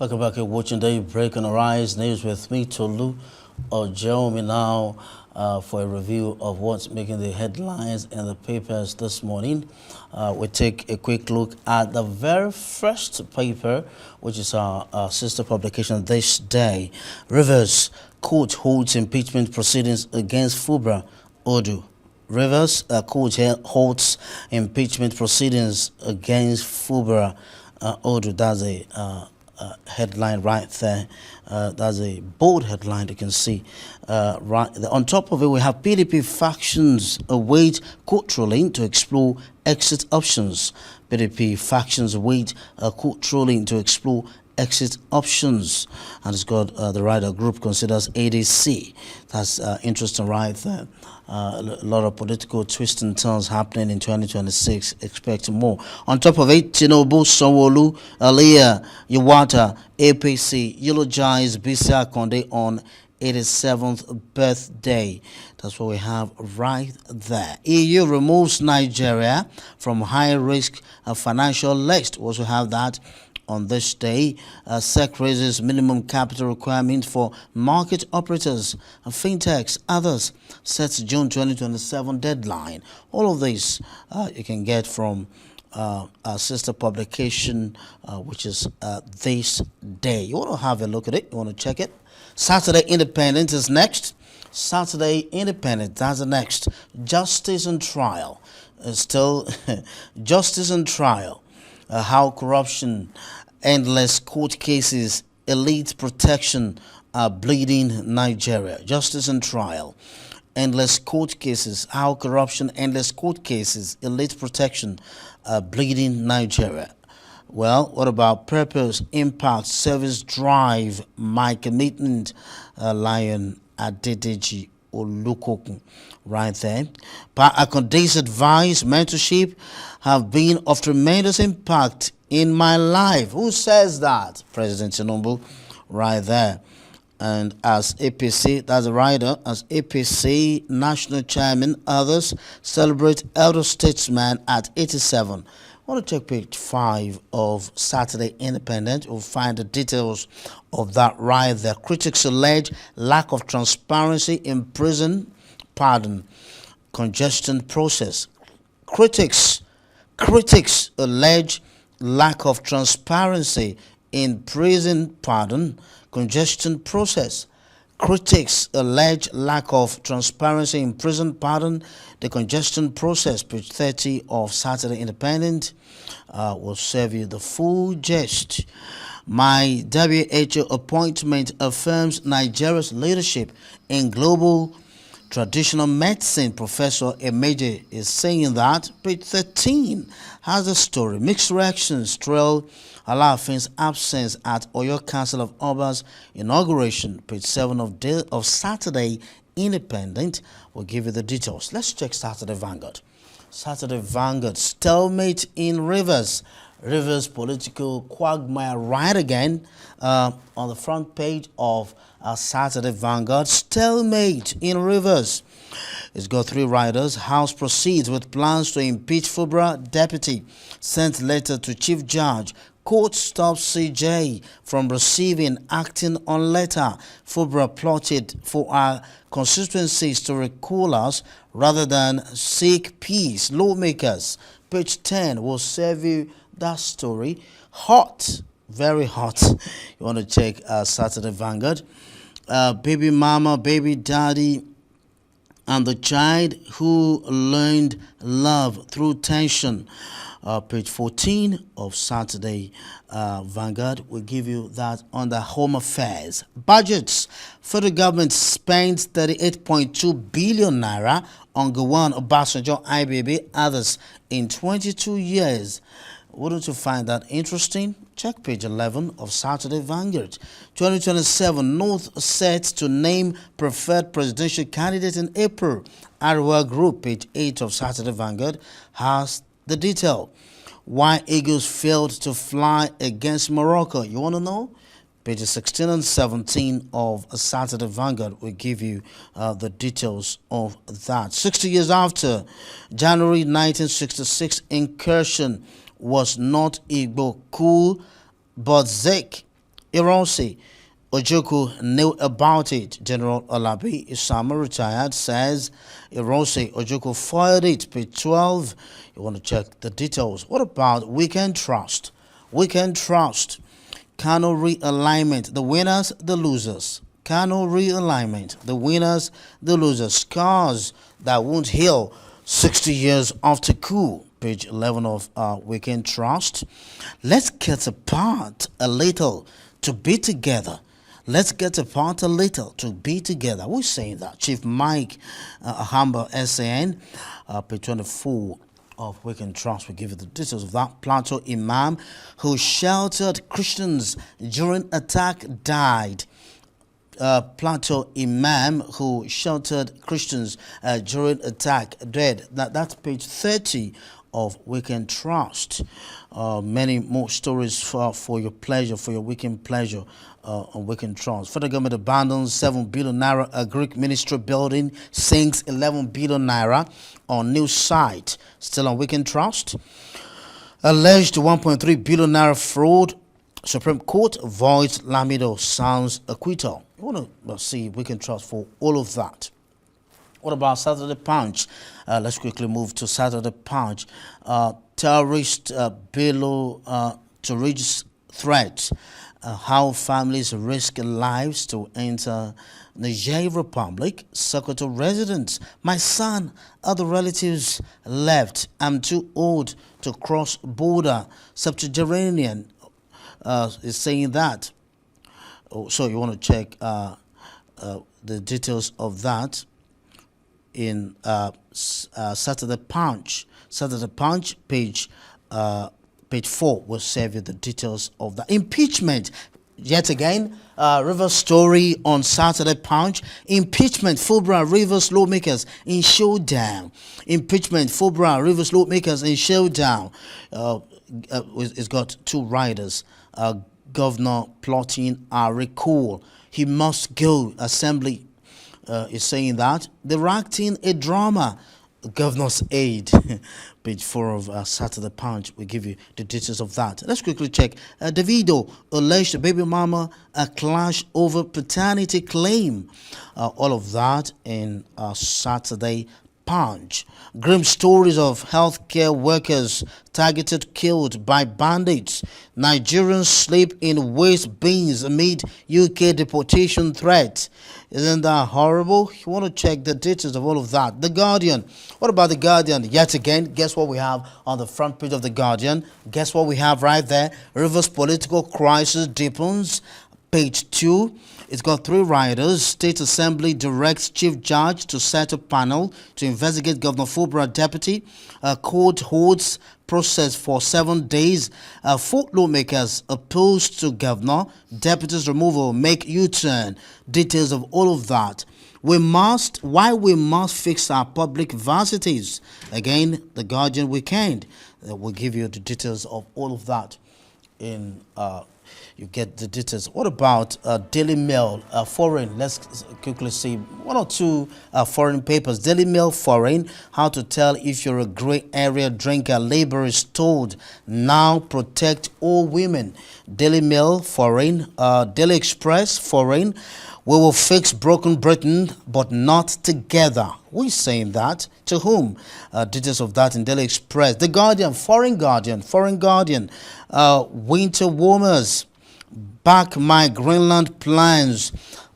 Welcome back to Watching Daybreak on Arise News with me, Tolu Ojomi, now for a review of what's making the headlines in the papers this morning. We take a quick look at the very first paper, which is our sister publication this day. Rivers court holds impeachment proceedings against Fubara Odu. Rivers court holds impeachment proceedings against Fubara Odu. That's a headline right there. That's a bold headline you can see. Right on top of it, we have PDP factions await court ruling to explore exit options. PDP factions await court ruling to explore exit options, and it's got the rider group considers ADC. That's interesting right there. A lot of political twists and turns happening in 2026. Expect more. On top of it, Tinubu, Sanwo-Olu, Aliyah, Yewata, APC eulogize Bisi Akonde on 87th birthday. That's what we have right there. EU removes Nigeria from high-risk financial list. We also have that on this day. SEC raises minimum capital requirement for market operators, fintechs, others. Sets June 2027 deadline. All of this you can get from our sister publication, which is this day. You want to have a look at it. You want to check it. Saturday Independent is next. Saturday Independent, that's the next. Justice and trial. Still, justice and trial. How corruption, endless court cases, elite protection are bleeding Nigeria. Justice and trial. Endless court cases, how corruption, endless court cases, elite protection are bleeding Nigeria. Well, what about purpose, impact, service drive, my commitment, Lion Adedeji Olukokun, right there. Akonde's advice, mentorship have been of tremendous impact in my life. Who says that? President Tinubu, right there. And as APC, that's a rider, as APC National Chairman, others celebrate elder statesman at 87. I want to check page 5 of Saturday Independent. You'll find the details of that right there. Critics allege lack of transparency in prison pardon congestion process. Critics allege lack of transparency in prison pardon congestion process. Critics allege lack of transparency in prison pardon the congestion process. Page 30 of Saturday Independent will serve you the full gist. My WHO appointment affirms Nigeria's leadership in global traditional medicine. Professor Emeje is saying that. Page 13 has a story. Mixed reactions trail Alaafin's absence at Oyo Council of Oba's inauguration. Page 7 of Saturday Independent will give you the details. Let's check Saturday Vanguard. Saturday Vanguard, stalemate in Rivers. Rivers political quagmire right again on the front page of Saturday Vanguard. Stalemate in Rivers. It's got 3 riders. House proceeds with plans to impeach Fubara deputy. Sent letter to Chief Judge. Court stops CJ from receiving acting on letter. Fubara plotted for our constituencies to recall us rather than seek peace. Lawmakers. Page 10 will serve you that story. Hot, very hot. You want to check Saturday Vanguard. Baby mama, baby daddy, and the child who learned love through tension. Page 14 of Saturday Vanguard will give you that on the home affairs. Budgets. Federal government spends 38.2 billion naira on Gowon, Obasanjo, IBB, others in 22 years. Wouldn't you find that interesting? Check page 11 of Saturday Vanguard. 2027, North set to name preferred presidential candidate in April. Ariwa Group, page 8 of Saturday Vanguard, has the detail. Why Eagles failed to fly against Morocco. You want to know? Pages 16 and 17 of Saturday Vanguard will give you the details of that. 60 years after January 1966 incursion was not Igbo coup, but Zik. Ironsi Ojukwu knew about it. General Olabi Isama, retired, says Ironsi Ojukwu fired it. Page 12. You want to check the details. What about Weekend Trust? Weekend Trust. Kano realignment. The winners, the losers. Kano realignment. The winners, the losers. Scars that won't heal 60 years after coup. Page 11 of Weekend Trust. Let's get apart a little to be together. Let's get apart a little to be together. Who's saying that? Chief Mike Ahamba, SAN, page 24 of Weekend Trust. We give you the details of that. Plateau Imam who sheltered Christians during attack died. Plateau Imam who sheltered Christians during attack dead. That's page 30 of Weekend Trust. Many more stories for your pleasure, for your weekend pleasure on Weekend Trust. Federal government abandons 7 billion naira a Greek ministry building, sinks 11 billion naira on new site. Still on Weekend Trust. Alleged 1.3 billion naira fraud. Supreme Court voids Lamido sounds acquittal. You want to see Weekend Trust for all of that. What about Saturday Punch? Let's quickly move to Saturday Punch. Terrorist below terrorist threats. How families risk lives to enter Niger Republic. Sokoto residents. My son, other relatives left. I'm too old to cross border. Septuagenarian is saying that. Oh, so you want to check the details of that in Saturday Punch. Saturday Punch, page 4 will serve you the details of the impeachment. Yet again, Rivers story on Saturday Punch. Impeachment, Fubara, Rivers lawmakers in showdown. Impeachment, Fubara, Rivers lawmakers in showdown. It's got two riders. Governor plotting a recall. He must go. Assembly is saying that. They're acting a drama. Governor's aide. Page 4 of Saturday Punch. We give you the details of that. Let's quickly check. Davido alleged baby mama a clash over paternity claim. All of that in Saturday Punch. Grim stories of healthcare workers targeted, killed by bandits. Nigerians sleep in waste bins amid UK deportation threat. Isn't that horrible? You want to check the details of all of that. The Guardian. What about The Guardian? Yet again, guess what we have on the front page of The Guardian? Guess what we have right there? Rivers political crisis deepens. Page 2. It's got 3 riders. State Assembly directs Chief Judge to set a panel to investigate Governor Fubara deputy. Court holds process for 7 days. 4 lawmakers opposed to Governor deputy's removal make U-turn. Details of all of that. Why we must fix our public varsities. Again, The Guardian Weekend. We'll give you the details of all of that in you get the details. What about Daily Mail foreign? Let's quickly see 1 or 2 foreign papers. Daily Mail foreign. How to tell if you're a gray area drinker. Labor is told now protect all women. Daily Mail foreign. Daily Express foreign. We will fix broken Britain, but not together. Who is saying that? To whom? Details of that in Daily Express. The Guardian, Foreign Guardian, Foreign Guardian. Winter warmers. Back my Greenland plans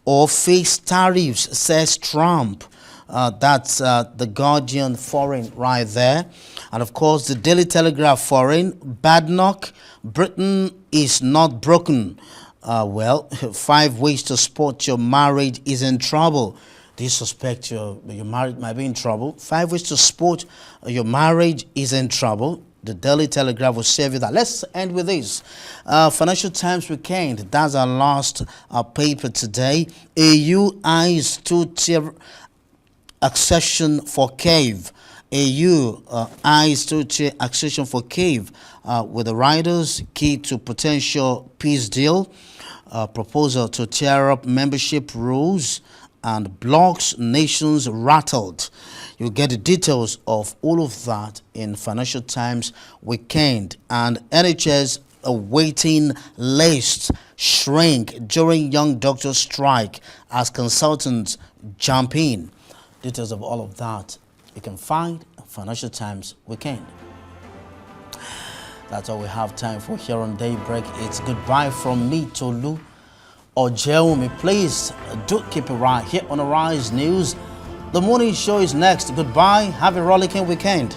or face tariffs, says Trump. That's The Guardian foreign right there. And of course, the Daily Telegraph foreign. Bad knock. Britain is not broken. 5 ways to spot your marriage is in trouble. Do you suspect your marriage might be in trouble? 5 ways to spot your marriage is in trouble. The Daily Telegraph will serve you that. Let's end with this. Financial Times Weekend. That's our last paper today. AU eyes 2-tier accession for cave. AU eyes 2-tier accession for cave. With the riders, key to potential peace deal. Proposal to tear up membership rules. And blocks nations rattled. You'll get the details of all of that in Financial Times Weekend. And NHS a waiting list shrink during young doctor strike as consultants jump in. Details of all of that you can find in Financial Times Weekend. That's all we have time for here on Daybreak. It's goodbye from me, Tolu Ojeomi. Please do keep it right here on Arise News. The morning show is next. Goodbye. Have a rollicking weekend.